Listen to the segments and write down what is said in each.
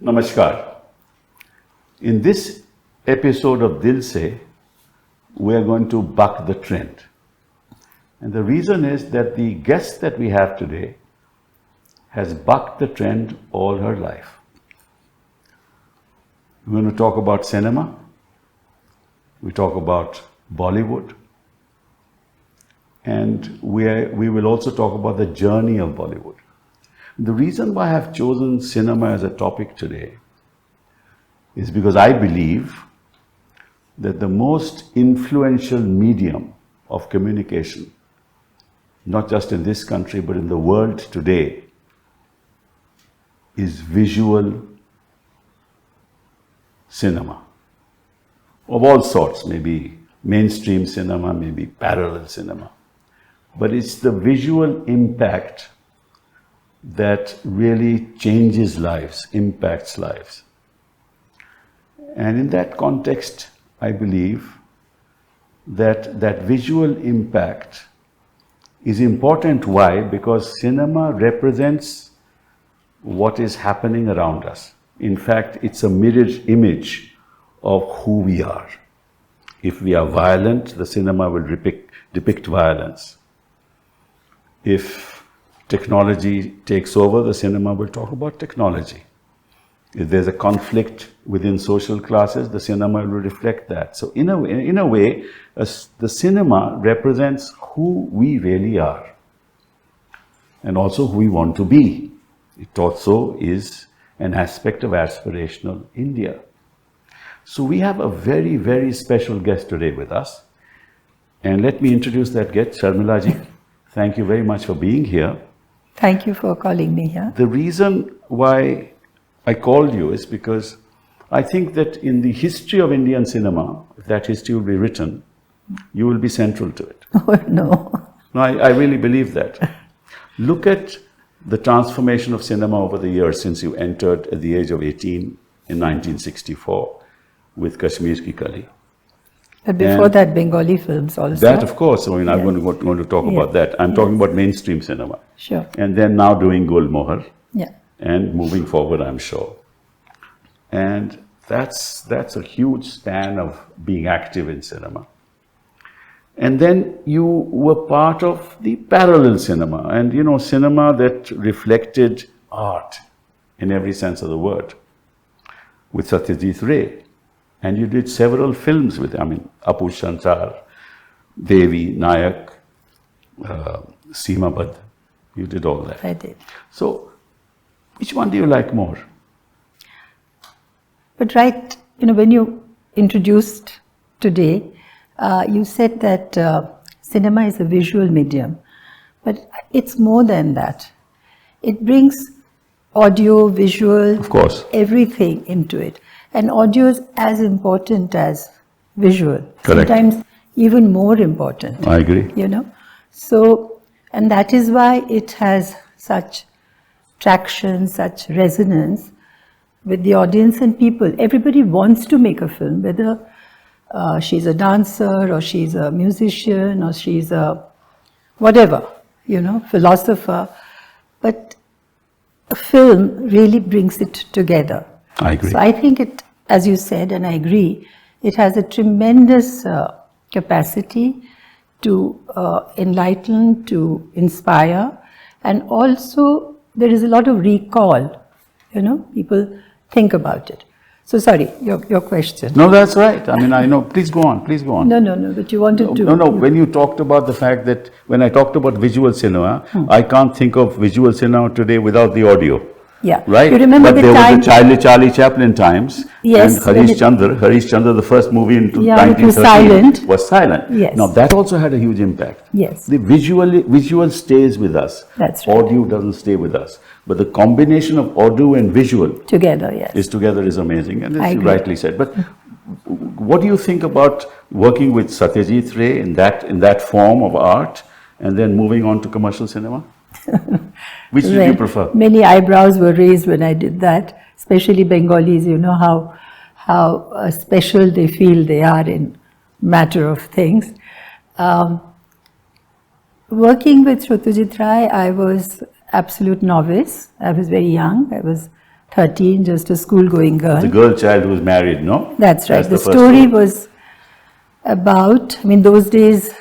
Namaskar. In this episode of Dil Se, we are going to buck the trend. And the reason is that the guest that we have today has bucked the trend all her life. We're going to talk about cinema. We talk about Bollywood. And we will also talk about the journey of Bollywood. The reason why I have chosen cinema as a topic today is because I believe that the most influential medium of communication, not just in this country but in the world today, is visual cinema of all sorts, maybe mainstream cinema, maybe parallel cinema. But it's the visual impact that really changes lives, impacts lives. And in that context, I believe that that visual impact is important. Why? Because cinema represents what is happening around us. In fact, it's a mirror image of who we are. If we are violent, the cinema will depict violence. If technology takes over, the cinema will talk about technology. If there's a conflict within social classes, the cinema will reflect that. So in a way, the cinema represents who we really are and also who we want to be. It also is an aspect of aspirational India. So we have a very, very special guest today with us. And let me introduce that guest, Sharmila ji. Thank you very much for being here. Thank you for calling me here. The reason why I called you is because I think that in the history of Indian cinema, if that history will be written, you will be central to it. Oh, no. No, I really believe that. Look at the transformation of cinema over the years since you entered at the age of 18 in 1964 with Kashmir Ki Kali. But before that, Bengali films also. That, of course. I mean, I'm going to talk about that. I'm talking about mainstream cinema. Sure. And then now doing Gul Mohar. Yeah. And moving forward, I'm sure. And that's a huge span of being active in cinema. And then you were part of the parallel cinema, and cinema that reflected art in every sense of the word, with Satyajit Ray. And you did several films with him, Apu Shansar, Devi, Nayak, Seema Badh. You did all that. I did. So, which one do you like more? But when you introduced today, you said that cinema is a visual medium, but it's more than that. It brings audio, visual, of course, everything into it. And audio is as important as visual. Correct. Sometimes even more important. I agree. So, and that is why it has such traction, such resonance with the audience and people. Everybody wants to make a film, whether she's a dancer or she's a musician or she's a whatever, philosopher. But a film really brings it together. I agree. So I think it, as you said, and I agree, it has a tremendous capacity to enlighten, to inspire, and also there is a lot of recall. People think about it. So sorry, your question. No, that's right. I mean, I know. Please go on. Please go on. No. But you wanted to. No. When you talked about the fact that when I talked about visual cinema, I can't think of visual cinema today without the audio. Yeah. Right? You remember but the there time... was the Charlie Chaplin times. Yes. And Harish Chandra, the first movie in 1913 was silent. Yes. Now that also had a huge impact. Yes. The visual stays with us. That's right. Audio doesn't stay with us. But the combination of audio and visual together, yes, is amazing. And as you rightly said. But what do you think about working with Satyajit Ray in that form of art and then moving on to commercial cinema? Which do you prefer? Many eyebrows were raised when I did that, especially Bengalis. You know how special they feel they are in matter of things. Working with Satyajit Ray, I was absolute novice. I was very young. I was 13, just a school-going girl. The girl child who was married, no? That's right. That's The the first story one. was about, I mean, those days,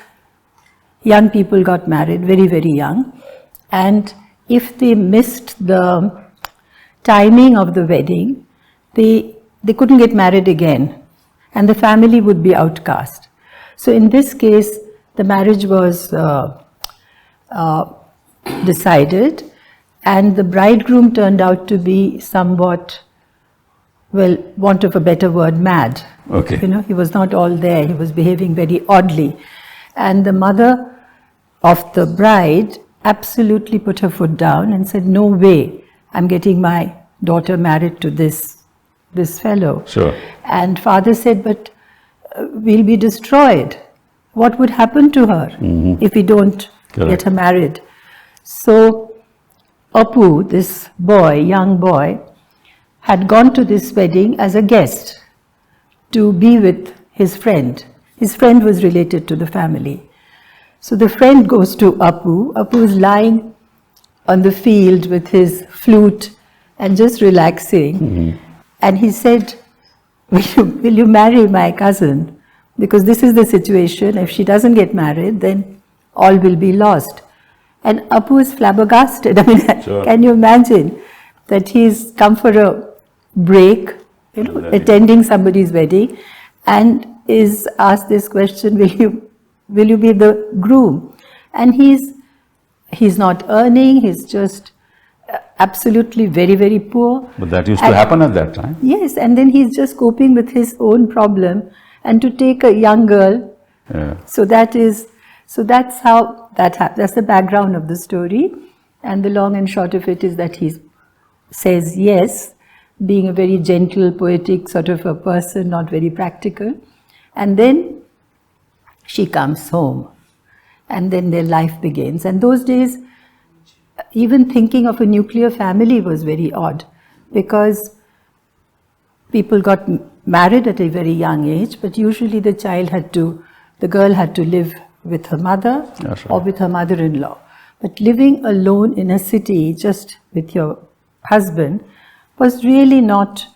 young people got married very, very young. And if they missed the timing of the wedding, they couldn't get married again. And the family would be outcast. So in this case, the marriage was decided, and the bridegroom turned out to be somewhat, well, want of a better word, mad. Okay. You know, he was not all there. He was behaving very oddly. And the mother of the bride absolutely put her foot down and said, no way, I'm getting my daughter married to this fellow. Sure. And father said, but we'll be destroyed. What would happen to her if we don't get her married? So Apu, this boy, young boy, had gone to this wedding as a guest to be with his friend. His friend was related to the family. So the friend goes to Apu. Apu is lying on the field with his flute and just relaxing. And he said, will you marry my cousin? Because this is the situation. If she doesn't get married, then all will be lost. And Apu is flabbergasted. I mean, Sure. Can you imagine that he's come for a break, you know, attending somebody's wedding, and is asked this question, will you be the groom? And he's not earning, he's just absolutely very, very poor. But that used to happen at that time. Yes, and then he's just coping with his own problem, and to take a young girl. Yeah. So that's how that happens. That's the background of the story, and the long and short of it is that he says yes, being a very gentle, poetic sort of a person, not very practical. And then she comes home, and then their life begins. And those days, even thinking of a nuclear family was very odd, because people got married at a very young age, but usually the girl had to live with her mother or with her mother-in-law. But living alone in a city just with your husband was really not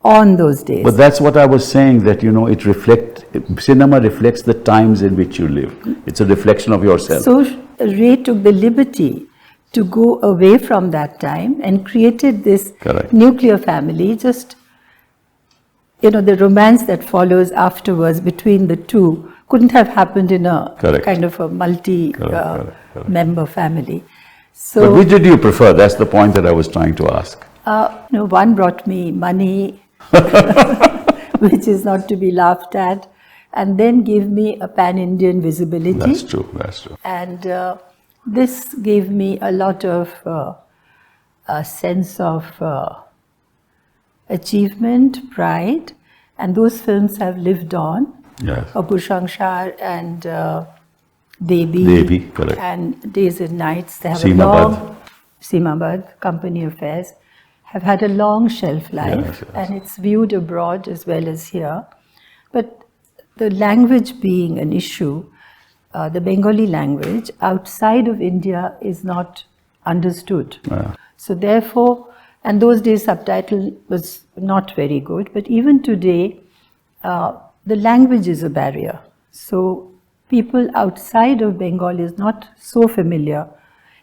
on those days. But that's what I was saying, that, you know, cinema reflects the times in which you live. It's a reflection of yourself. So Ray took the liberty to go away from that time and created this nuclear family. Just, you know, the romance that follows afterwards between the two couldn't have happened in a kind of a multi-member family. So, but which did you prefer? That's the point that I was trying to ask. You know, one brought me money, which is not to be laughed at, and then gave me a pan-Indian visibility. That's true, that's true. And this gave me a lot of a sense of achievement, pride, and those films have lived on. Yes. Apu Shangshar and Devi, correct. And Days and Nights. They have Seemabad, Company Affairs, have had a long shelf life, and it's viewed abroad as well as here. But the language being an issue, the Bengali language outside of India is not understood. So therefore, and those days subtitle was not very good, but even today, the language is a barrier. So people outside of Bengal is not so familiar,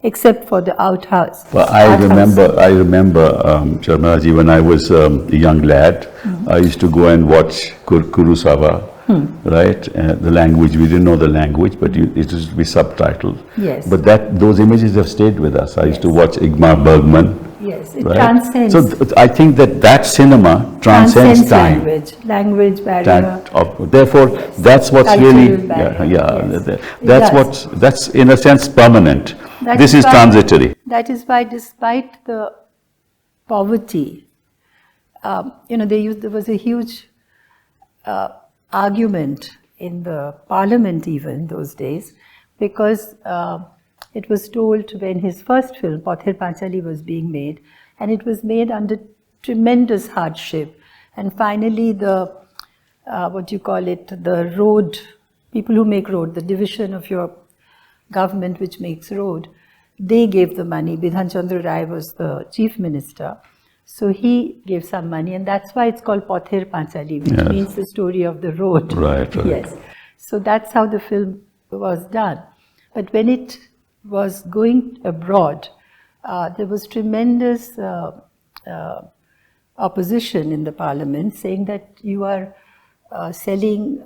except for the outhouse. Well, I remember, Sharmaji, when I was a young lad, I used to go and watch Kurosawa, right? The language, we didn't know the language, but it used to be subtitled. Yes. But those images have stayed with us. I used to watch Ingmar Bergman. Yes, it transcends. So I think that cinema transcends time. Language barrier. Therefore, that's what's really, that's in a sense permanent. This is transitory. That is why, despite the poverty, you know, there was a huge argument in the parliament even those days, because it was told when his first film, Pather Panchali, was being made, and it was made under tremendous hardship. And finally the, the road, people who make road, the division of your government which makes road, they gave the money. Bidhan Chandra Rai was the chief minister. So he gave some money, and that's why it's called Pother Panchali, which means the story of the road. Right. Yes. So that's how the film was done. But when it was going abroad, there was tremendous opposition in the parliament saying that you are selling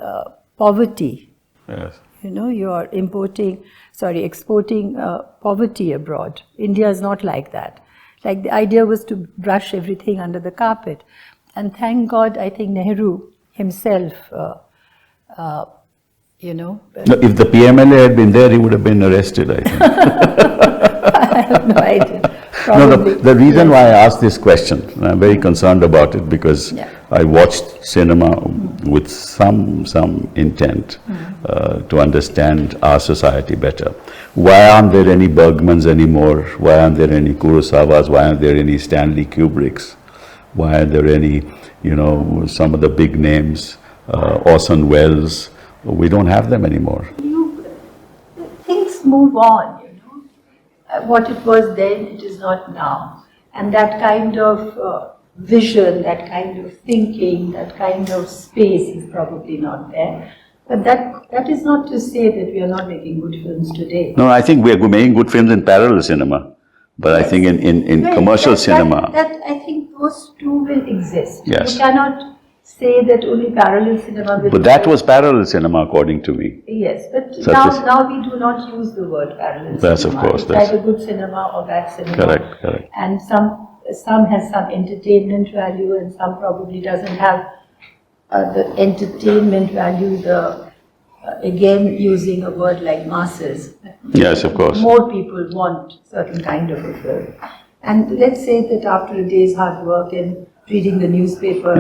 poverty. Yes. You know, you are exporting poverty abroad. India is not like that. Like, the idea was to brush everything under the carpet. And thank God, I think Nehru himself, you know. No, if the PMLA had been there, he would have been arrested, I think. I have no idea. No, Probably. the reason why I asked this question, and I'm very concerned about it, because I watched cinema with some intent to understand our society better. Why aren't there any Bergmans anymore? Why aren't there any Kurosawas? Why aren't there any Stanley Kubricks? Why aren't there any, you know, some of the big names, Orson Welles? We don't have them anymore. Things move on, you know. What it was then, it is not now. And that kind of vision, that kind of thinking, that kind of space is probably not there. But that is not to say that we are not making good films today. No, I think we are making good films in parallel cinema. But I think in commercial cinema... I think those two will exist. Yes. You cannot say that only parallel cinema will... But that was parallel cinema, according to me. Yes, but So now we do not use the word parallel That's cinema. of course, It's either good cinema or bad cinema. Correct. And some has some entertainment value, and some probably doesn't have the entertainment value, again using a word like masses. Yes, of course. More people want certain kind of a film. And let's say that after a day's hard work and reading the newspaper,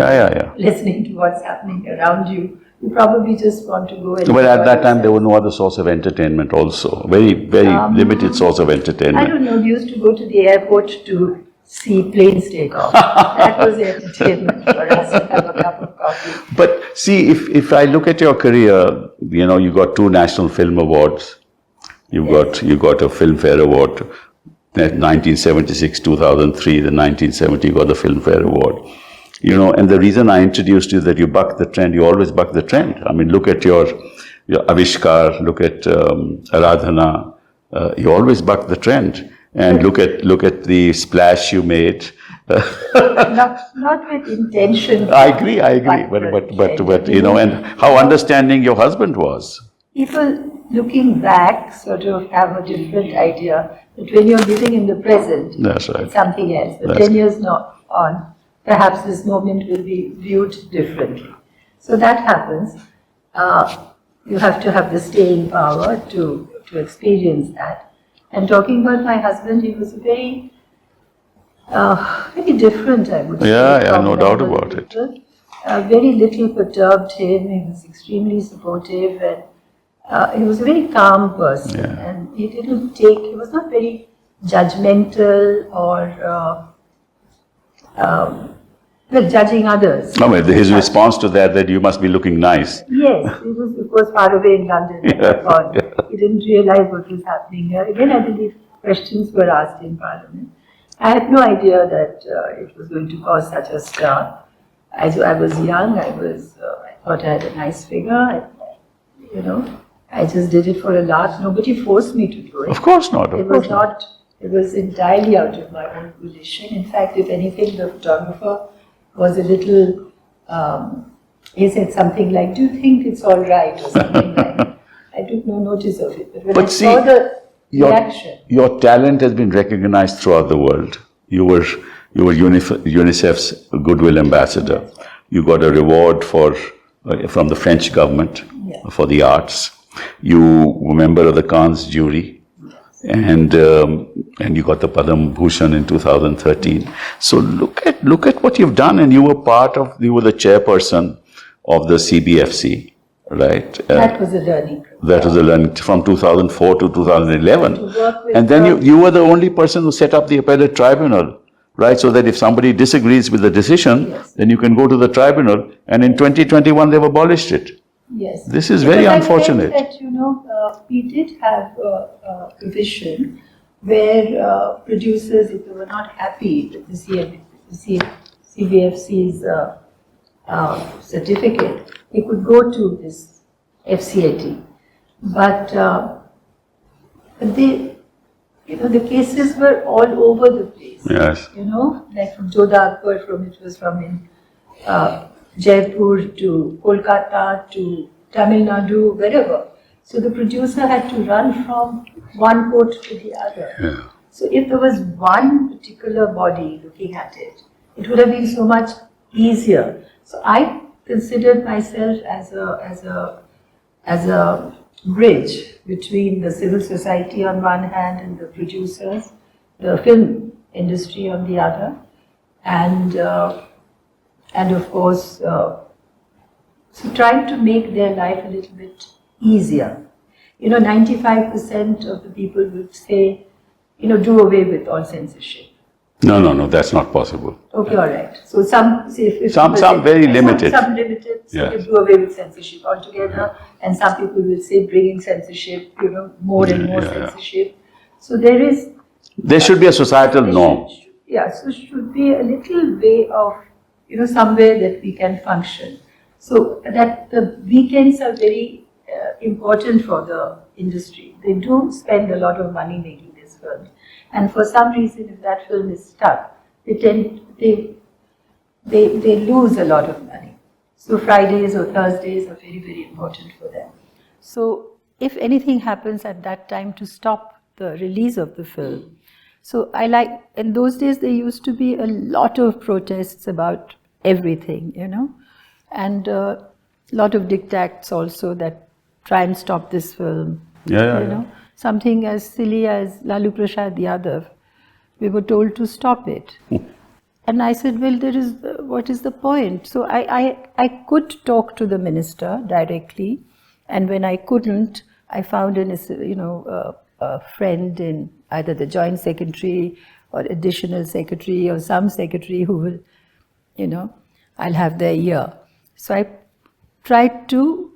listening to what's happening around you, you probably just want to go and... But at that time, there was no other source of entertainment also. Very limited source of entertainment. I don't know, we used to go to the airport to see planes take off. That was the entertainment for us, to have a cup of coffee. But see, if I look at your career, you know, you got 2 National Film Awards. You got a Filmfare Award. 1976, 2003, the 1970 you got the Filmfare Award. You know, and the reason I introduced you that you buck the trend, you always buck the trend. I mean, look at your Avishkar, look at Aradhana, you always buck the trend. And look at the splash you made. not with intention. I agree. But you know, and how understanding your husband was. People looking back sort of have a different idea. But when you're living in the present, That's right. it's something else. But 10 years on, perhaps this moment will be viewed differently. So that happens. You have to have the staying power to experience that. And talking about my husband, he was very different, I would say. Yeah, no doubt about it. Very little perturbed him. He was extremely supportive, and he was a very calm person. Yeah. And he was not very judgmental or judging others. No, his response to that you must be looking nice. Yes, he was, of course, far away in London. He didn't realize what was happening here. Again, I believe questions were asked in Parliament. I had no idea that it was going to cause such a stir. I was young. I thought I had a nice figure. I just did it for a laugh. Nobody forced me to do it. Of course not. It was entirely out of my own volition. In fact, if anything, the photographer was a little, he said something like, "Do you think it's all right?" or something like that. I took no notice of it. But when I saw the reaction... Your talent has been recognized throughout the world. You were UNICEF's Goodwill Ambassador. You got a reward from the French government for the arts. You were a member of the Cannes jury. And you got the Padma Bhushan in 2013. So look at what you've done, and you were the chairperson of the CBFC, right? That was a learning. That was a learning from 2004 to 2011. And then you were the only person who set up the appellate tribunal, right? So that if somebody disagrees with the decision, then you can go to the tribunal. And in 2021, they've abolished it. Yes. This is very unfortunate. I felt that, we did have a provision where producers, if they were not happy with the CVFC's certificate, they could go to this FCAT. But they, the cases were all over the place. Yes. Like from Jodha Akbar, it was from in Jaipur to Kolkata to Tamil Nadu, wherever. So the producer had to run from one court to the other. Yeah. So if there was one particular body looking at it, it would have been so much easier. So I considered myself as a bridge between the civil society on one hand and the producers, the film industry on the other, and of course, so trying to make their life a little bit easier. 95% of the people would say, do away with all censorship. No, that's not possible. Okay, all right. So some very limited. Some limited, so you do away with censorship altogether, and some people will say bringing censorship, more and more censorship. So there should be a societal norm. So should be a little way of, somewhere that we can function. So that the weekends are very important for the industry. They do spend a lot of money making this film. And for some reason, if that film is stuck, they lose a lot of money. So Fridays or Thursdays are very, very important for them. So if anything happens at that time to stop the release of the film, so in those days there used to be a lot of protests about everything, and a lot of diktats also that try and stop this film. Something as silly as Lalu Prasad Yadav, we were told to stop it. And I said, well, what is the point? So I could talk to the minister directly, and when I couldn't, I found a friend in either the joint secretary or additional secretary or some secretary who will, I'll have their ear. So I tried to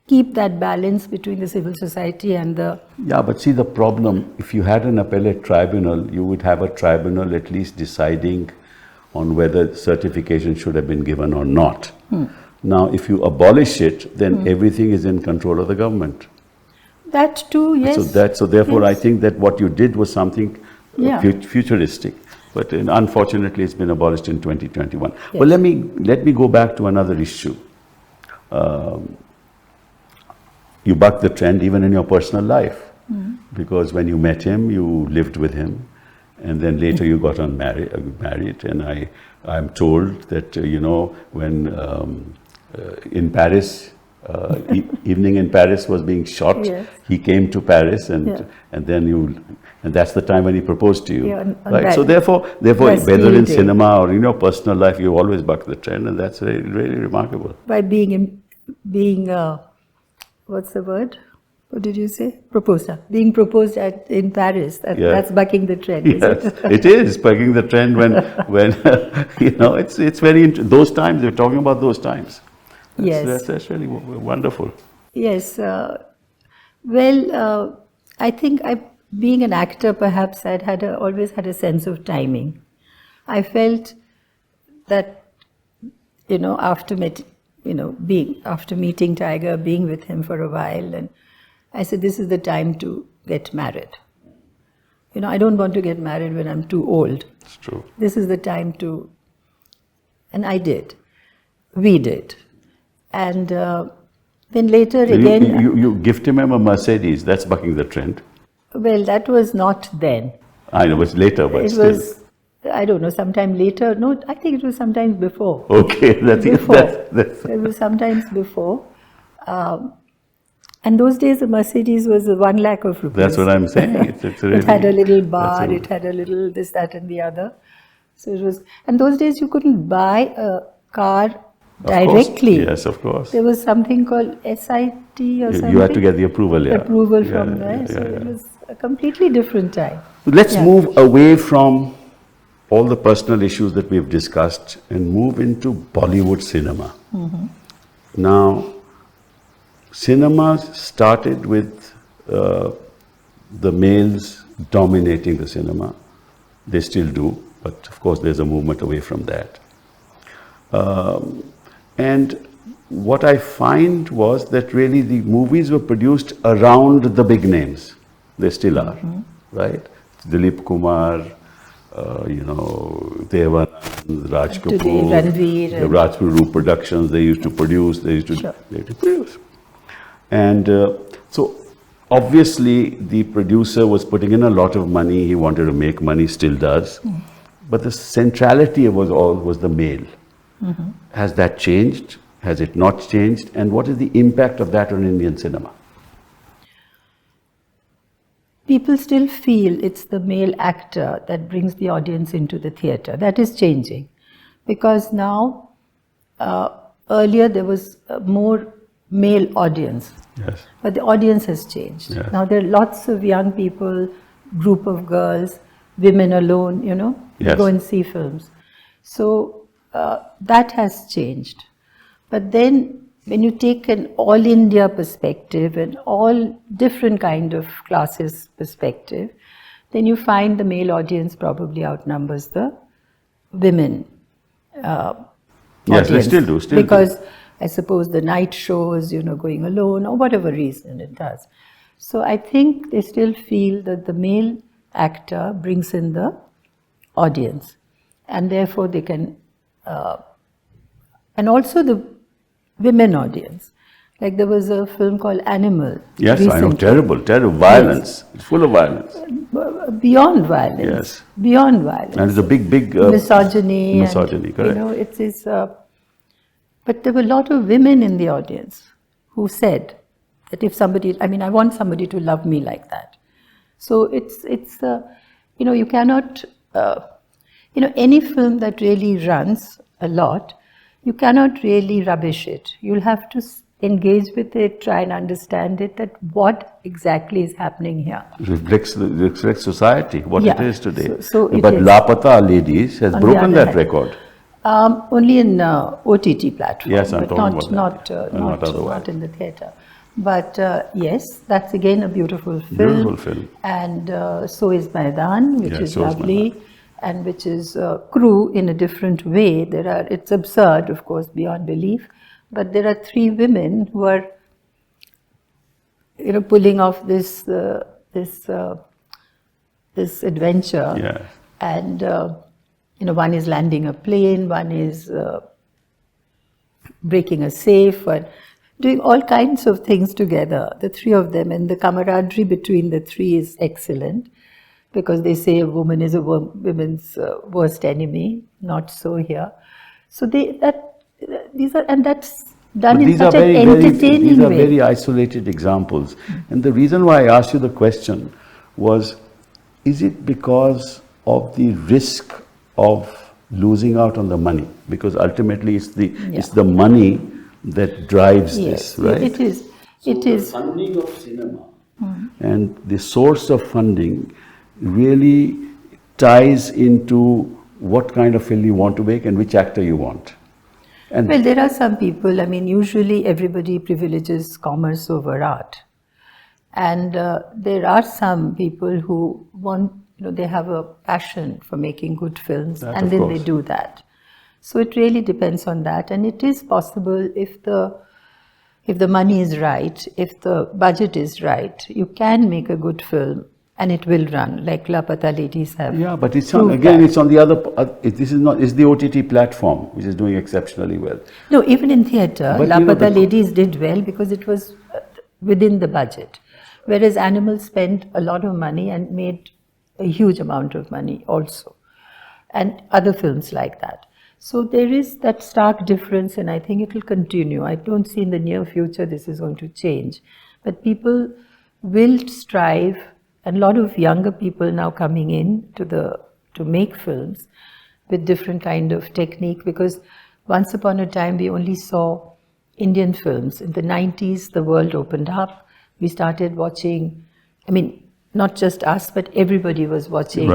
keep that balance between the civil society and the... Yeah, but see the problem, if you had an appellate tribunal, you would have a tribunal at least deciding on whether certification should have been given or not. Now, if you abolish it, then everything is in control of the government. That too, yes. So therefore, yes. I think that what you did was something futuristic. But unfortunately, it's been abolished in 2021. Yes. Well, let me go back to another issue. You bucked the trend even in your personal life, because when you met him, you lived with him, and then later you got married. And I'm told that when in Paris, evening in Paris was being shot, yes. He came to Paris, and that's the time when he proposed to you. Yeah, right. So therefore, whether in cinema or in your personal life, you always buck the trend, and that's really, really remarkable. By being what's the word? What did you say? Being proposed in Paris. That's bucking the trend. Yes, it is bucking the trend when it's very those times. We're talking about those times. That's really wonderful. Yes. I think being an actor, perhaps I'd always had a sense of timing. I felt that after meeting Tiger, being with him for a while, and I said, this is the time to get married. I don't want to get married when I'm too old. It's true. This is the time to, and I did. We did. And then later again... You gifted him a Mercedes, that's bucking the trend. Well, that was not then. I know, it was later, but it was, I don't know, sometime later. No, I think it was sometimes before. Okay, it was sometimes before. And those days, the Mercedes was 1 lakh of rupees. That's what I'm saying. It had a little bar, it had a little this, that, and the other. So it was, and those days you couldn't buy a car directly. Yes, of course. There was something called SIT or something. You had to get the approval, Approval from there. So it was a completely different time. Let's move away from all the personal issues that we've discussed and move into Bollywood cinema. Now, cinema started with the males dominating the cinema. They still do. but of course there's a movement away from that. And what I find was that really the movies were produced around the big names. They still are, right? Dilip Kumar, Devanand, Raj Kapoor, the Rajpuru Productions, they used to produce, they used to produce. And so obviously the producer was putting in a lot of money, he wanted to make money, still does. But the centrality was the male. Has that changed? Has it not changed? And what is the impact of that on Indian cinema? People still feel it's the male actor that brings the audience into the theatre. That is changing. Because now, earlier there was more male audience. Yes. But the audience has changed. Yes. Now there are lots of young people, group of girls, women alone, Yes. go and see films. So that has changed. But then when you take an all India perspective and all different kind of classes perspective, then you find the male audience probably outnumbers the women Yes, audience. they still do. Because I suppose the night shows, going alone or whatever reason it does. So I think they still feel that the male actor brings in the audience, and therefore they can, and also the women audience. Like there was a film called Animal. Yes, recently. I know, terrible violence. It's full of violence. Beyond violence. Yes. Beyond violence. And it's a big misogyny. Misogyny, and, correct. But there were a lot of women in the audience who said that if somebody, I want somebody to love me like that. So it's you cannot, any film that really runs a lot, you cannot really rubbish it. You'll have to engage with it, try and understand it, that what exactly is happening here. It reflects society, what it is today. But Lapata Ladies has broken that record. Only in OTT platform. Yes, I'm talking about that. Not in the theatre. But yes, that's again a beautiful film. Beautiful film. And so is Maidan, which is lovely, and which is Crew in a different way. It's absurd, of course, beyond belief. But there are three women who are, pulling off this adventure. Yeah. And one is landing a plane, one is breaking a safe, one doing all kinds of things together, the three of them, and the camaraderie between the three is excellent, because they say a woman is a woman's worst enemy. Not so here. So that's done in such an entertaining way. These are very isolated examples. And the reason why I asked you the question was, is it because of the risk of losing out on the money? Because ultimately it's the money that drives this, right? It is. The funding of cinema and the source of funding really ties into what kind of film you want to make and which actor you want. And well, there are some people, usually everybody privileges commerce over art. And there are some people who want, they have a passion for making good films, and then they do that. So it really depends on that, and it is possible if the money is right, if the budget is right, you can make a good film and it will run, like Lapata Ladies have. Yeah, but it's on the other. This is not. It's the OTT platform which is doing exceptionally well. No, even in theatre, Lapata Ladies did well because it was within the budget, whereas Animal spent a lot of money and made a huge amount of money also, and other films like that. So there is that stark difference, and I think it will continue. I don't see in the near future this is going to change, but people will strive, and a lot of younger people now coming in to make films with different kind of technique, because once upon a time we only saw Indian films. In the 90s, the world opened up. We started watching, not just us, but everybody was watching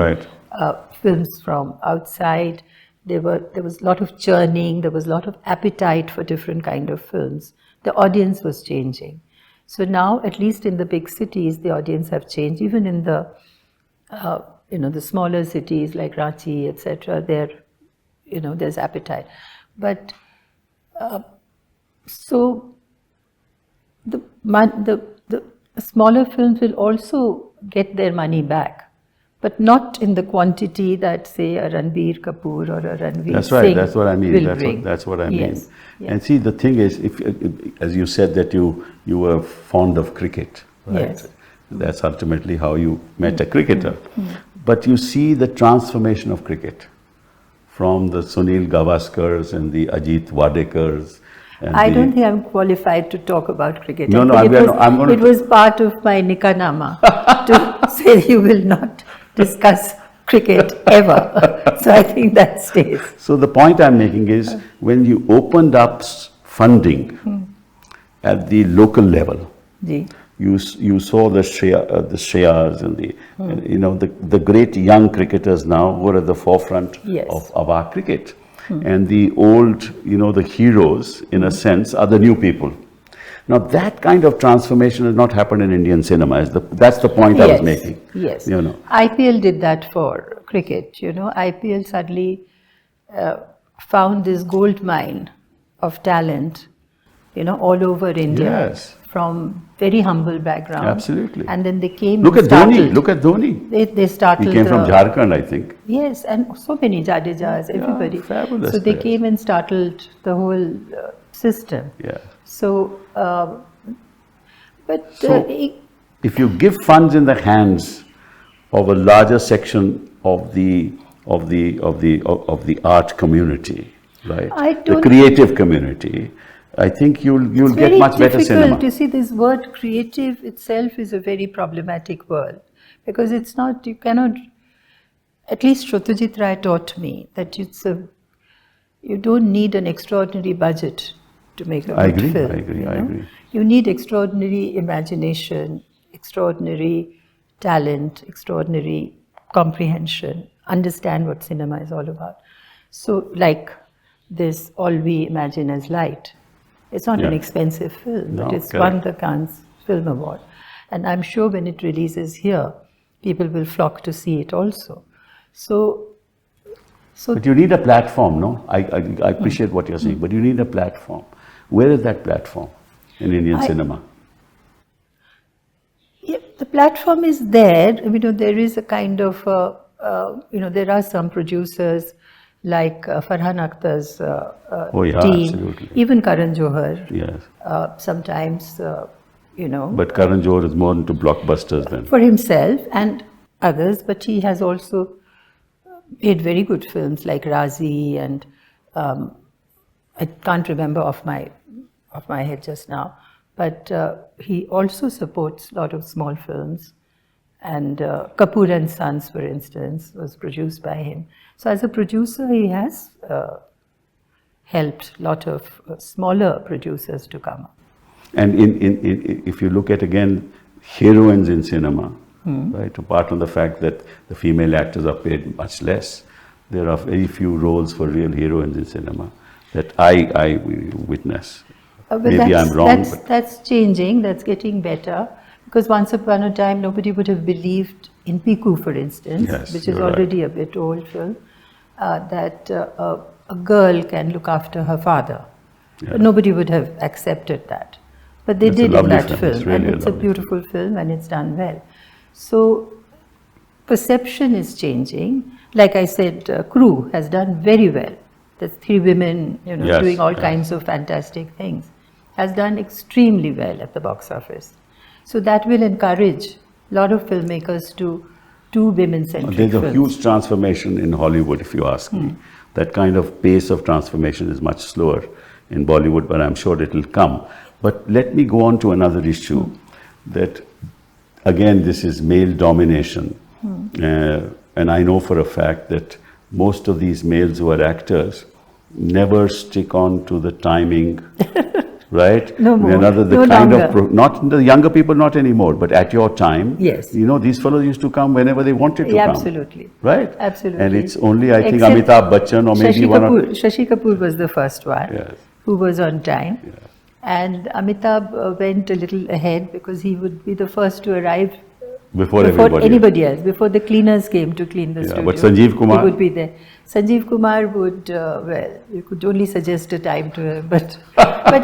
films from outside. There was a lot of churning, there was a lot of appetite for different kind of films. The audience was changing. So now, at least in the big cities, the audience have changed. Even in the the smaller cities like Ranchi, etc., there, there's appetite. But so the smaller films will also get their money back, but not in the quantity that, say, a Ranbir Kapoor or a Ranveer That's right. Singh That's what I mean. will That's bring. that's what I mean. Yes. Yes. And see, the thing is, if as you said that you were fond of cricket, right? Yes. That's ultimately how you met a cricketer. But you see the transformation of cricket from the Sunil Gavaskars and the Ajit Wadekars. And I don't think I'm qualified to talk about cricket. No, I no, think I'm going it was part of my Nikanama to say you will not discuss cricket ever. So I think that stays. So the point I'm making is, when you opened up funding at the local level, Ji. you saw the Shreyas and the great young cricketers now who are at the forefront Yes. of our cricket. And the old, the heroes, in a sense, are the new people. Now, that kind of transformation has not happened in Indian cinema. That's the point I was making. Yes. IPL did that for cricket. IPL suddenly found this gold mine of talent, all over India. Yes. From very humble background. Absolutely. And then they came. Look at Dhoni. Look at Dhoni. They started. He came from Jharkhand, I think. Yes, and so many Jadejas, everybody. Fabulous so they players. came and startled the whole system. Yeah. So, If you give funds in the hands of a larger section of the art community, right? The creative community, I think you'll get much better cinema. You see, this word creative itself is a very problematic word, because it's not, you cannot, at least Satyajit Ray taught me that you don't need an extraordinary budget to make a good film. I agree. You need extraordinary imagination, extraordinary talent, extraordinary comprehension, understand what cinema is all about. So like this All We Imagine as Light. It's not an expensive film, but it's won the Cannes Film Award. And I'm sure when it releases here, people will flock to see it also. But you need a platform, no? I appreciate what you're saying, but you need a platform. Where is that platform in Indian cinema? Yeah, the platform is there. There is a kind of, there are some producers like Farhan Akhtar's team, absolutely. even Karan Johar. Yes. Sometimes, But Karan Johar is more into blockbusters then. For himself and others, but he has also made very good films like Razi, and I can't remember off my head just now, but he also supports a lot of small films. And Kapoor and Sons, for instance, was produced by him. So as a producer, he has helped a lot of smaller producers to come up. And if you look at, again, heroines in cinema, right, apart from the fact that the female actors are paid much less, there are very few roles for real heroines in cinema that I witness. Maybe I'm wrong. That's changing, that's getting better. Because once upon a time, nobody would have believed in Piku, for instance, which is already a bit old film, that a girl can look after her father. But nobody would have accepted that. But they did in that film, and it's a beautiful film, and it's done well. So perception is changing. Like I said, Crew has done very well. There's 3 women, doing all kinds of fantastic things. Has done extremely well at the box office. So that will encourage a lot of filmmakers to do women-centric films. There's a huge transformation in Hollywood, if you ask me. That kind of pace of transformation is much slower in Bollywood, but I'm sure it will come. But let me go on to another issue, that again, this is male domination. And I know for a fact that most of these males who are actors never stick on to the timing. Right? No more. Not the younger people, not anymore, but at your time, yes. These fellows used to come whenever they wanted to come. Absolutely. Right? Absolutely. And it's only, I think, Amitabh Bachchan or maybe Shashi Kapoor was the first one who was on time. And Amitabh went a little ahead because he would be the first to arrive Before anybody else, before the cleaners came to clean the studio. But Sanjeev Kumar? He would be there. Sanjeev Kumar would, well, you could only suggest a time to him, but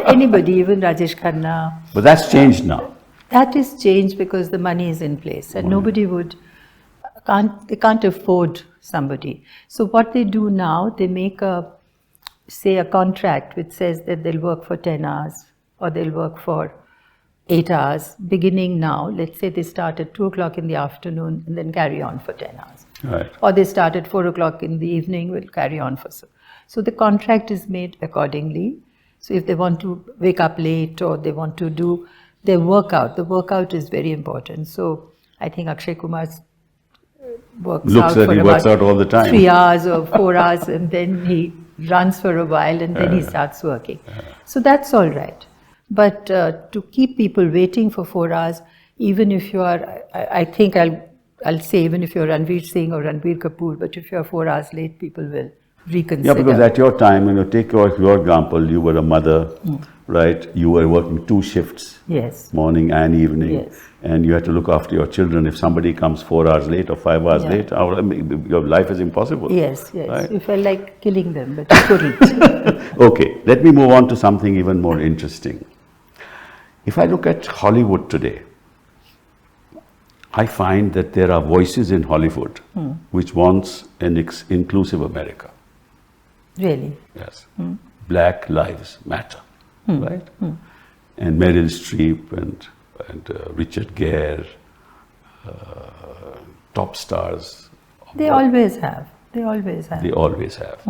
anybody, even Rajesh Khanna. But that's changed now. That is changed because the money is in place and nobody they can't afford somebody. So what they do now, they make a contract which says that they'll work for 10 hours or they'll work for 8 hours, beginning now. Let's say they start at 2 o'clock in the afternoon and then carry on for 10 hours. Right. Or they start at 4 o'clock in the evening, will carry on for so the contract is made accordingly. So if they want to wake up late or they want to do their workout, the workout is very important. So I think Akshay Kumar works out all the time. 3 hours or 4 hours and then he runs for a while and then he starts working. So that's all right. But to keep people waiting for 4 hours, even if you are, I think I'll say even if you're Ranveer Singh or Ranbir Kapoor, but if you're 4 hours late, people will reconsider. Yeah, because at your time, take your example, you were a mother, right? You were working 2 shifts, yes, morning and evening, yes, and you had to look after your children. If somebody comes 4 hours late or 5 hours late, your life is impossible. Yes, yes. Right? You felt like killing them, but you couldn't. Okay, let me move on to something even more interesting. If I look at Hollywood today, I find that there are voices in Hollywood which wants an inclusive America. Really? Yes. Black lives matter, right? And Meryl Streep and Richard Gere, top stars. They always have. They always have. They always have.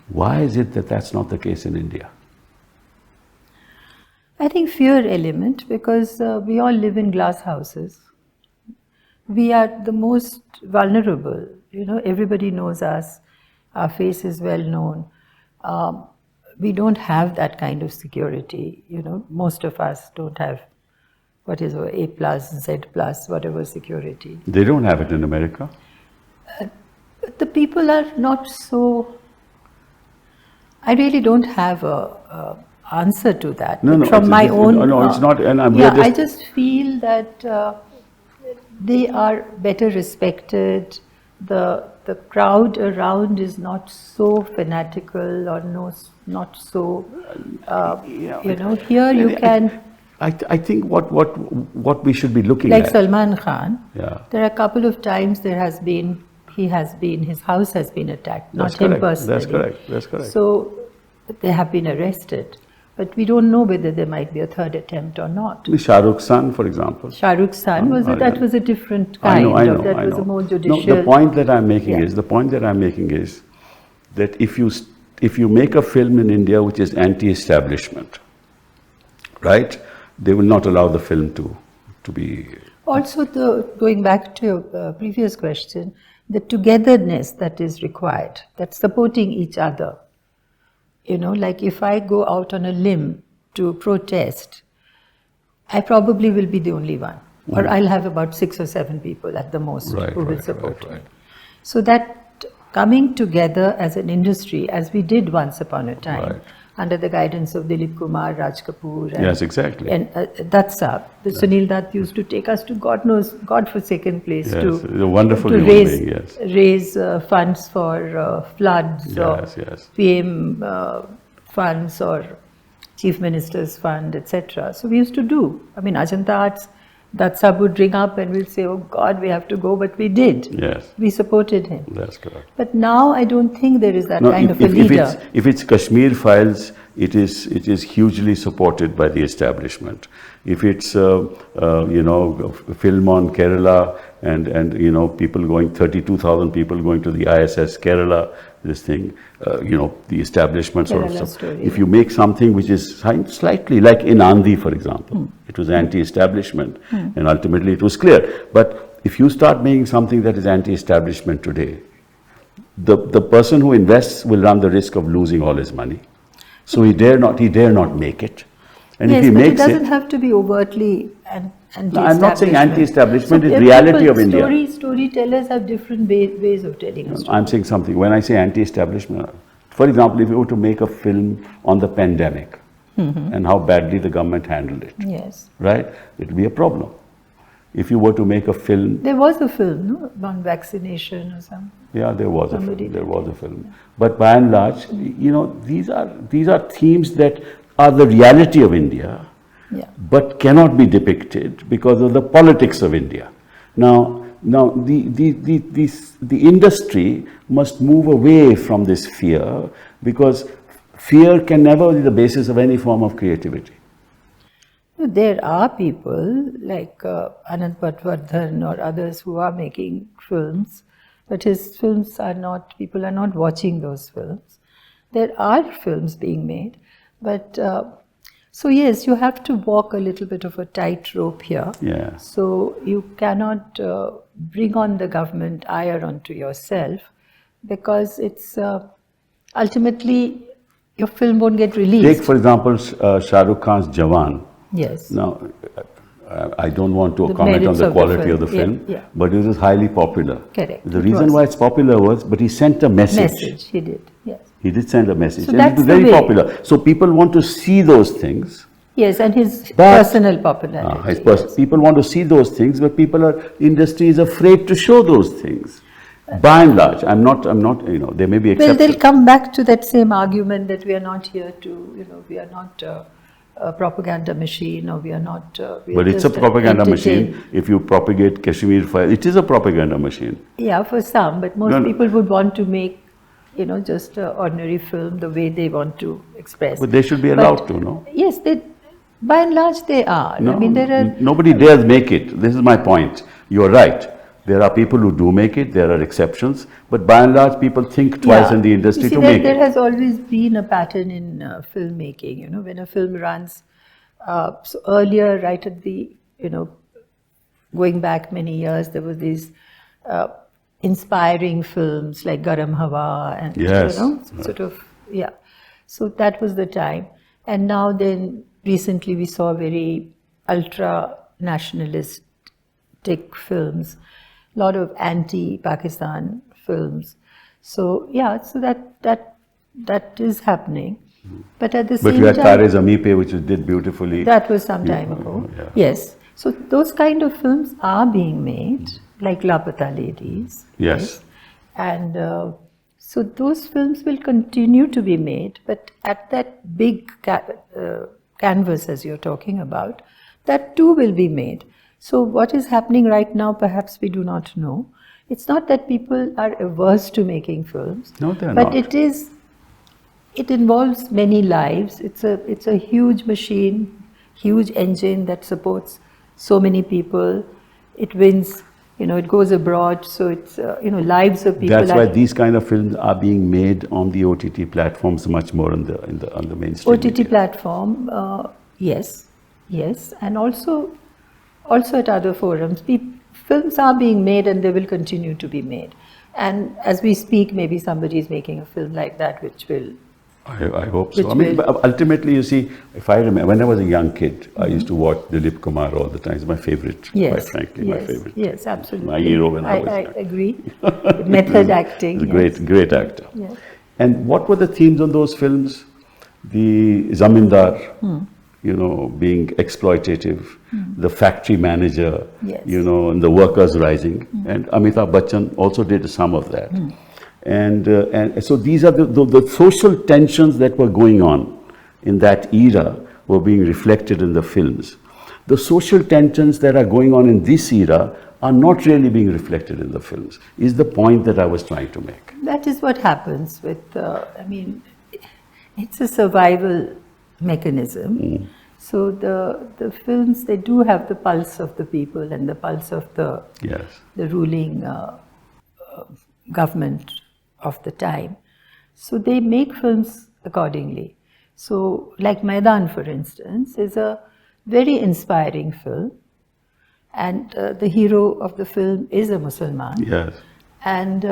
Why is it that that's not the case in India? I think fear element, because we all live in glass houses. We are the most vulnerable. Everybody knows us. Our face is well known. We don't have that kind of security. Most of us don't have what is A plus, Z plus, whatever security. They don't have it in America. The people are not so. I really don't have a answer to that. No, from my own. No, it's not. And I just feel that they are better respected. The crowd around is not so fanatical or not so. Here you can. I think what we should be looking like at. Salman Khan. Yeah. There are a couple of times his house has been attacked, not him personally. That's correct. So they have been arrested. But we don't know whether there might be a third attempt or not. Shah Rukh's son, for example. Shah Rukh's son, that was a different kind of, that was a more judicial. No, the point that I'm making is that if you make a film in India which is anti-establishment, right, they will not allow the film to be. Also, going back to your previous question, the togetherness that is required, that's supporting each other. Like if I go out on a limb to protest, I probably will be the only one. Or I'll have about 6 or 7 people at the most who will support me. So that coming together as an industry, as we did once upon a time, under the guidance of Dilip Kumar, Raj Kapoor, and, yes, exactly. And Datta, Sunil Dutt used to take us to God-forsaken place to raise funds for floods or PM funds or Chief Minister's Fund, etc. So we used to do. Ajanta Arts, Datta would ring up and we'll say, oh God, we have to go, but we did. Yes. We supported him. That's correct. But now I don't think there is that kind of a leader. If it's Kashmir files, it is hugely supported by the establishment. If it's a film on Kerala and people going, 32,000 people going to the ISS Kerala, this thing, the establishment sort of stuff. If you make something which is slightly like in Andhi, for example, it was anti-establishment and ultimately it was clear. But if you start making something that is anti-establishment today, the person who invests will run the risk of losing all his money. So he dare not make it. And yes, if he but makes it doesn't have to be overtly anti-establishment. No, I'm not saying anti-establishment, it's reality of India. Storytellers have different ways of telling a story. I'm saying something. When I say anti-establishment, for example, if you were to make a film on the pandemic and how badly the government handled it, yes, right, it will be a problem. if you were to make a film. There was a film, no, on vaccination or something. Yeah, there was a Somebody film. There did was a film. But by and large, you know, these are themes that are the reality of India, Yeah. but cannot be depicted because of the politics of India. Now the industry must move away from this fear, because fear can never be the basis of any form of creativity. There are people like Anand Patwardhan or others who are making films, but his films are not, people are not watching those films. There are films being made, but so yes, you have to walk a little bit of a tightrope here. Yeah. So you cannot bring on the government ire onto yourself, because it's ultimately your film won't get released. Take for example Shah Rukh Khan's Jawan. Yes. Now, I don't want to The comment on merits the of the quality of the film. film, Yeah. but it was highly popular. Correct. The It reason was. why it's popular was, but he sent a Message, he did, yes. He did send a message, So and it that's was the very way. popular. So people want to see those things. Yes, and his But- personal popularity. Yes. People want to see those things, but industry is afraid to show those things. By and large, I'm not, you know, there may be Well, exceptions. they'll come back to that same argument that we are not here to, you know, we are not a propaganda machine, or we are not. We are But it's a just propaganda machine. entertain. If you propagate Kashmir fire, it is a propaganda machine. Yeah, for some, but most No, no. people would want to make, you know, just an ordinary film the way they want to express. But they should be But- allowed to, no? Yes, they, by and large, they are. No, I mean, there are. nobody dares make it. This is my point. You are right. There are people who do make it. There are exceptions. But by and large, people think twice Yeah. in the industry You see, to there, make there it. has always been a pattern in filmmaking. You know, when a film runs, so earlier, right at the, you know, going back many years, there were these inspiring films like Garam Hawa and Yes. you know, sort of, yeah. So that was the time, and now then recently we saw very ultra nationalistic films, a lot of anti-Pakistan films. So yeah, so that is happening, but at the But same we had time, Tare Zameen Pe, which did beautifully. that was some time ago. yeah. Yes. So those kind of films are being made, like Lapata Ladies. Yes. right? And so those films will continue to be made, but at that big canvas, as you're talking about, that too will be made. So what is happening right now, perhaps we do not know. It's not that people are averse to making films. No, they're but not. it involves many lives. It's a huge machine, huge engine that supports so many people. It wins, you know, it goes abroad. So it's, you know, lives of people. That's why these kind of films are being made on the OTT platforms much more on the mainstream. OTT media. platform, yes, and also at other forums. Films are being made and they will continue to be made. And as we speak, maybe somebody is making a film like that, which will. I hope so. Which I mean, will- but ultimately, you see, if I remember, when I was a young kid, I used to watch Dilip Kumar all the time. He's my favorite, Yes, quite frankly, my yes, favorite. yes, absolutely. My hero when I was I young. agree. Method acting. He's a yes. great actor. Yes. And what were the themes on those films? The zamindar, you know, being exploitative, the factory manager, Yes. you know, and the workers rising. And Amitabh Bachchan also did some of that. And so these are the social tensions that were going on in that era were being reflected in the films. The social tensions that are going on in this era are not really being reflected in the films, is the point that I was trying to make. That is what happens with, I mean, it's a survival mechanism. So the films, they do have the pulse of the people and the pulse of the Yes. ruling government of the time. So they make films accordingly. So like Maidan, for instance, is a very inspiring film. And the hero of the film is a Muslim. Yes. And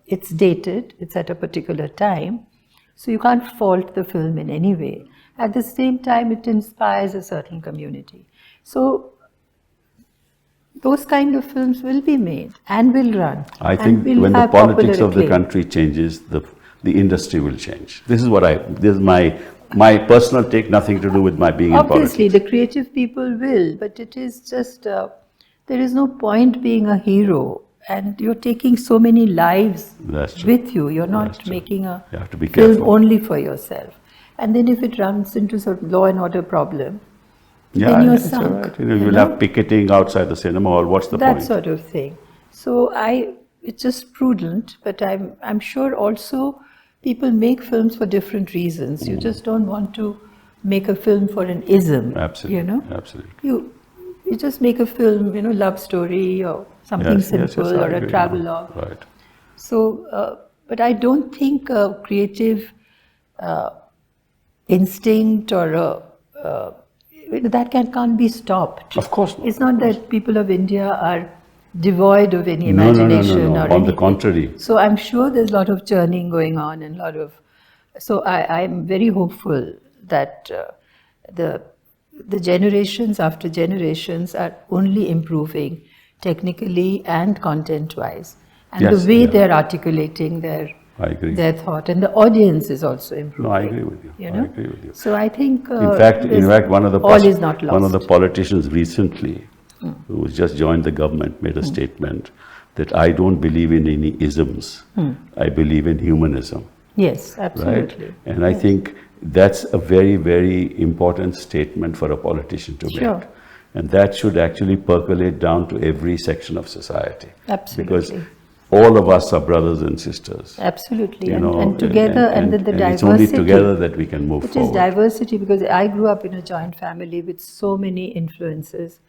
it's dated, it's at a particular time. So you can't fault the film in any way. At the same time, it inspires a certain community. So those kind of films will be made and will run. I and think will when the have politics popular of the acclaim. country changes, the industry will change. This is my personal take, nothing to do with my being in Obviously, politics. the creative people will, but it is just there is no point being a hero, and you're taking so many lives with you. You're not making a You have to be film careful. only for yourself. And then if it runs into sort of law and order problem, Yeah, then you're it's all sunk. right. You'll have picketing outside the cinema hall. What's the that point? sort of thing. So it's just prudent, but I'm sure also people make films for different reasons. You just don't want to make a film for an ism. Absolutely. You know, Absolutely. you just make a film, love story or something simple I or a agree. travelogue. Right. So, but I don't think a creative instinct or that can't be stopped. Of course not. It's not that people of India are devoid of any No. imagination or On the anything. contrary. So I'm sure there's a lot of churning going on and a lot of. So I'm very hopeful that the generations after generations are only improving technically and content-wise, and Yes, the way yeah. they're articulating I agree. their thought, and the audience is also improving. No, I agree with you. know? I agree with you. So I think In fact, one of the all is not lost. one of the politicians recently, who has just joined the government, made a statement that I don't believe in any isms. I believe in humanism. Yes, Right? absolutely. And I think that's a very, very important statement for a politician to Sure. make. And that should actually percolate down to every section of society. Absolutely. Because all of us are brothers and sisters. Absolutely, You know, and together, and the and diversity. it's only together that we can move It forward. is diversity, because I grew up in a joint family with so many influences,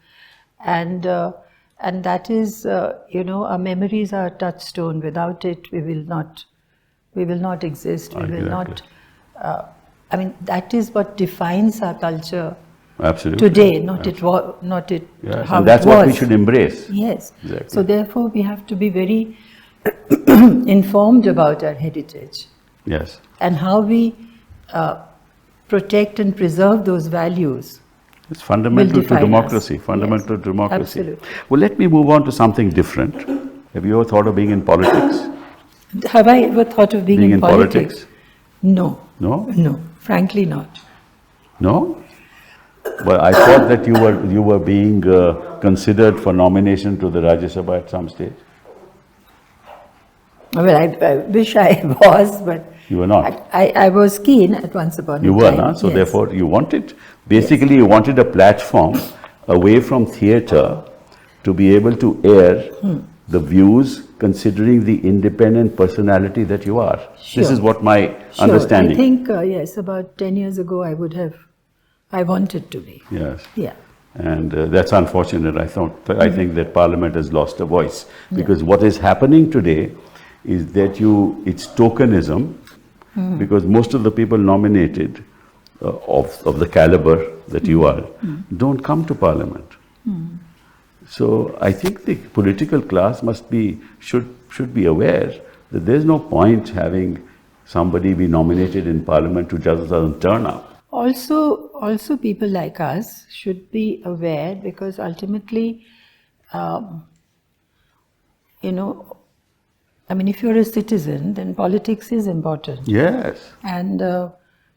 and that is, our memories are a touchstone. Without it, we will not exist. We will not. I mean, that is what defines our culture Absolutely. today. Not Yes, how and that's it was. what we should embrace. Yes. Exactly. So therefore, we have to be very informed about our heritage Yes. and how we protect and preserve those values. It's fundamental to define democracy. us. Fundamental Yes, to democracy. absolutely. Well, let me move on to something different. Have you ever thought of being in politics? Have I ever thought of being in politics? No. No? No, frankly not. No? Well, I thought that you were being considered for nomination to the Rajya Sabha at some stage. Well, I wish I was, but You were not. I was keen at once upon a time. You were, no? So yes. therefore you wanted, basically you wanted a platform away from theatre to be able to air the views considering the independent personality that you are. Sure. This is what my Sure. understanding. I think, yes, about 10 years ago I wanted to be. Yes. Yeah. And that's unfortunate. I think that Parliament has lost a voice, because what is happening today is that it's tokenism, because most of the people nominated of the caliber that you are don't come to Parliament. So I think the political class should be aware that there's no point having somebody be nominated in Parliament who just doesn't turn up. Also people like us should be aware, because ultimately, I mean, if you're a citizen, then politics is important. Yes. And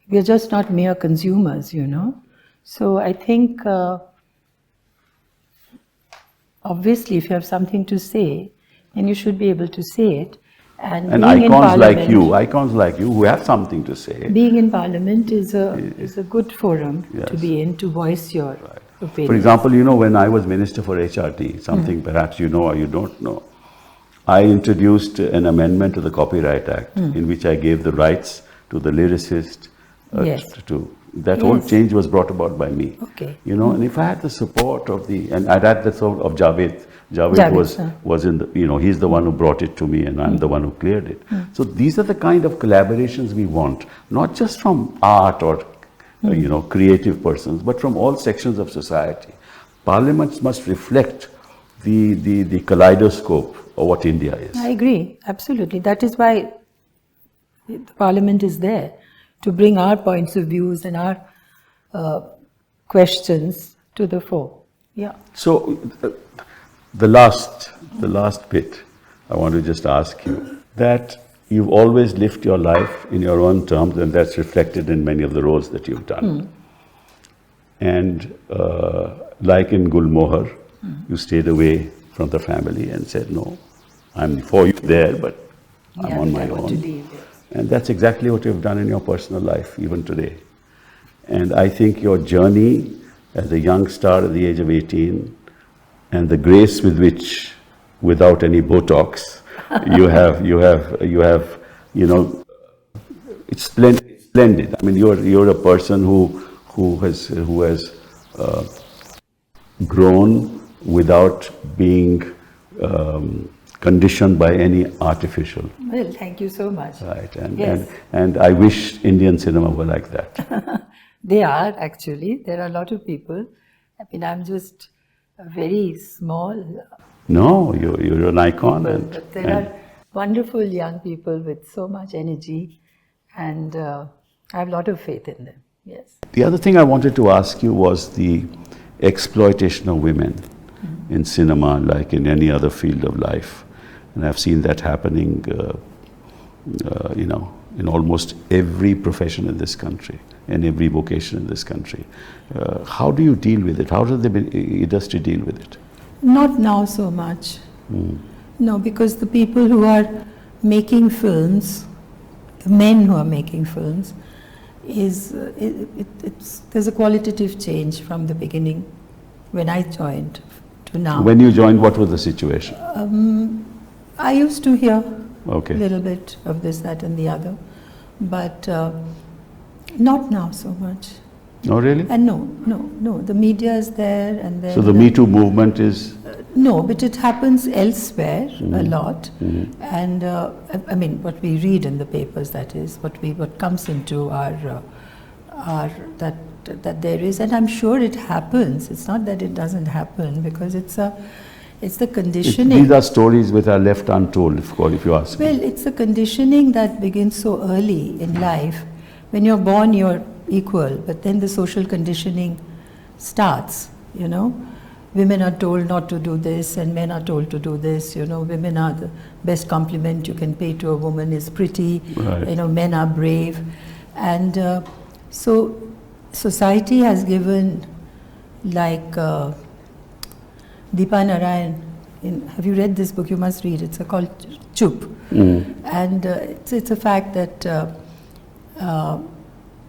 we're just not mere consumers, So I think, obviously, if you have something to say, then you should be able to say it. And being icons like you who have something to say. Being in Parliament is a good forum to be in, to voice your opinion. For example, when I was Minister for HRT, something perhaps you know or you don't know, I introduced an amendment to the Copyright Act in which I gave the rights to the lyricist. That whole change was brought about by me. Okay. And if I had the support and I'd had the support of Javed. Javed was in the, he's the one who brought it to me and I'm the one who cleared it. So these are the kind of collaborations we want, not just from art or, creative persons, but from all sections of society. Parliaments must reflect the kaleidoscope of what India is. I agree, absolutely. That is why the Parliament is there, to bring our points of views and our questions to the fore. Yeah. So the last bit, I want to just ask you that you've always lived your life in your own terms, and that's reflected in many of the roles that you've done. And like in Gulmohar, You stayed away from the family and said, no, I'm for you there, but I'm on my own. And that's exactly what you've done in your personal life, even today. And I think your journey as a young star at the age of 18, and the grace with which, without any Botox, you have, it's splendid. I mean, you're a person who has grown without being conditioned by any artificial. Well, thank you so much. Right, and, Yes. and I wish Indian cinema were like that. They are actually. There are a lot of people. I mean, I'm just a very small. No, you're an icon. But there are wonderful young people with so much energy, and I have a lot of faith in them. Yes. The other thing I wanted to ask you was the exploitation of women in cinema, like in any other field of life. And I've seen that happening, in almost every profession in this country and every vocation in this country. How do you deal with it? How does the industry deal with it? Not now so much. No, because the people who are making films, the men who are making films, there's a qualitative change from the beginning when I joined to now. When you joined, what was the situation? I used to hear a Okay. little bit of this, that and the other, but not now so much. Oh, really? And no, the media is there, and then So the Me Too movement is... No, but it happens elsewhere a lot, and I mean, what we read in the papers, that is, what comes into our that there is, and I'm sure it happens. It's not that it doesn't happen, because it's the conditioning. These are stories which are left untold, if you ask me. Well, it's the conditioning that begins so early in life. When you're born, you're equal, but then the social conditioning starts, Women are told not to do this, and men are told to do this. Women are the best compliment you can pay to a woman is pretty. Right. Men are brave, and so society has given, like Deepa Narayan. Have you read this book? You must read. It's called Chup, and it's a fact that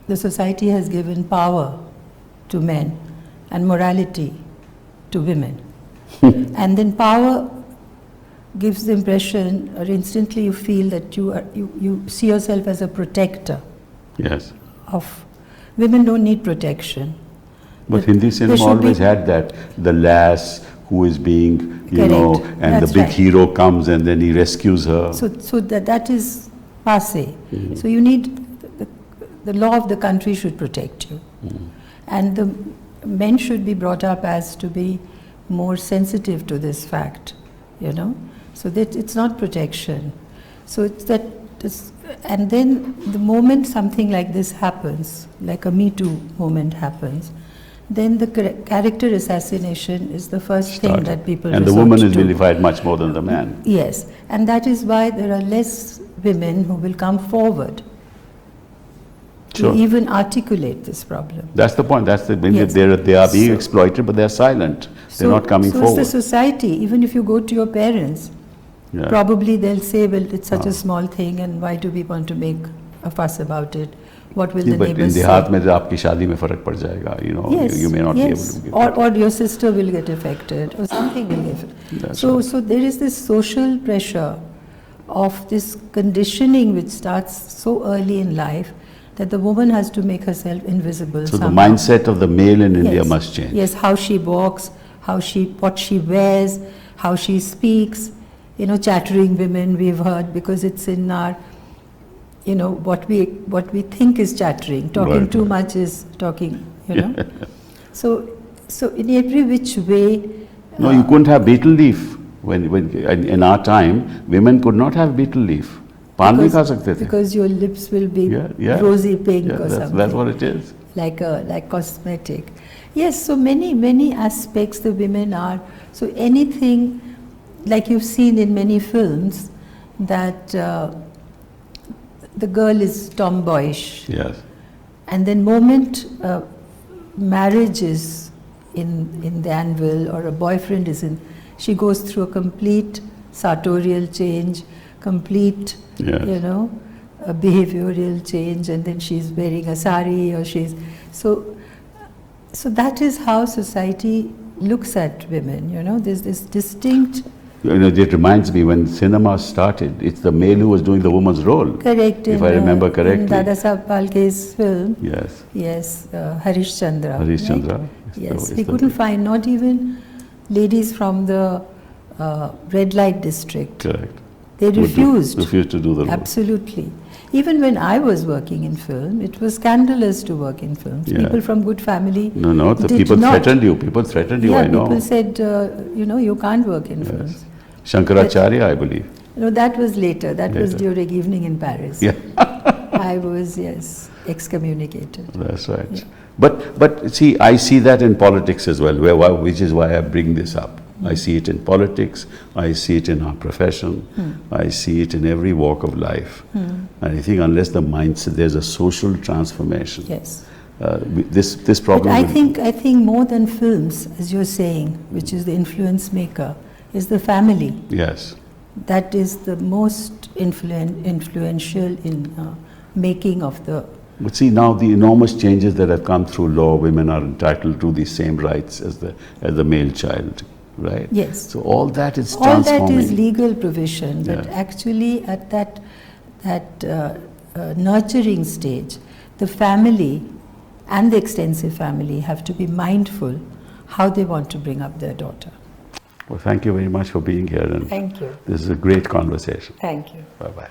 the society has given power to men and morality to women. And then power gives the impression, or instantly you feel that you see yourself as a protector. Yes. Of women don't need protection. But Hindi cinema always had that, the lass who is being, Correct. and That's the big right. hero comes and then he rescues her. So that is passé. So you need, the law of the country should protect you. And the men should be brought up as to be more sensitive to this fact, so that it's not protection. So it's that, and then the moment something like this happens, like a Me Too moment happens, then the character assassination is the first thing that people And the resort woman is to. vilified much more than the man. Yes, and that is why there are less women who will come forward Sure. to even articulate this problem. That's the point. That's the Yes. they are being exploited, but they're silent. They're not coming so forward. it's the society. Even if you go to your parents, Yeah. probably they'll say, well, it's such a small thing, and why do we want to make a fuss about it? What will the But in neighbors say? देहात में आपकी शादी में फर्क पड़ जाएगा, Yes, you may not be able yes. to give Or your sister will get affected, or something will get affected. That's So, right. so there is this social pressure of this conditioning which starts so early in life that the woman has to make herself invisible So the somehow. mindset of the male in India Yes. must change. Yes, how she walks, what she wears, how she speaks. Chattering women we've heard, because it's in our, what we think is chattering. Talking Right, too right. much is talking. So in every which way. No, you couldn't have betel leaf. When in our time, women could not have betel leaf. पान भी खा सकते थे. Because your lips will be Yeah. rosy pink Yeah, or something. that's what it is. Like cosmetic. Yes, so many aspects the women are. So anything, like you've seen in many films, that the girl is tomboyish. Yes. And then moment marriage is in the anvil, or a boyfriend is in, she goes through a complete sartorial change, complete, Yes. you know, a behavioral change, and then she's wearing a sari, or she's, so that is how society looks at women, you know, there's this distinct. You know, it reminds me when cinema started, it's the male who was doing the woman's role. Correct. If I remember correctly. In Dada Saheb Phalke's film. Yes. Yes, Harish Chandra. Harish right? Chandra. Yes, he couldn't find, not even ladies from the red light district. Correct. They refused. Refused to do the role. Absolutely. Even when I was working in film, it was scandalous to work in films. Yeah. People from good family. No, the did people not. threatened you. People threatened you, Yeah, I know. people said, you know, you can't work in films. Shankaracharya, I believe. No, that was later. That was Later. during Evening in Paris. Yeah. I was, yes, excommunicated. That's right. Yeah. But see, I see that in politics as well, which is why I bring this up. I see it in politics, I see it in our profession, I see it in every walk of life. And I think unless the mindset, there's a social transformation. Yes. This problem. But I think more than films, as you're saying, which is the influence maker, is the family. Yes. That is the most influential in making of the. But see, now the enormous changes that have come through law, women are entitled to the same rights as the male child, right? Yes. So all that is All transforming. that is legal provision, but Yeah. actually at that nurturing stage, the family and the extensive family have to be mindful how they want to bring up their daughter. Well, thank you very much for being here. And Thank you. this is a great conversation. Thank you. Bye-bye.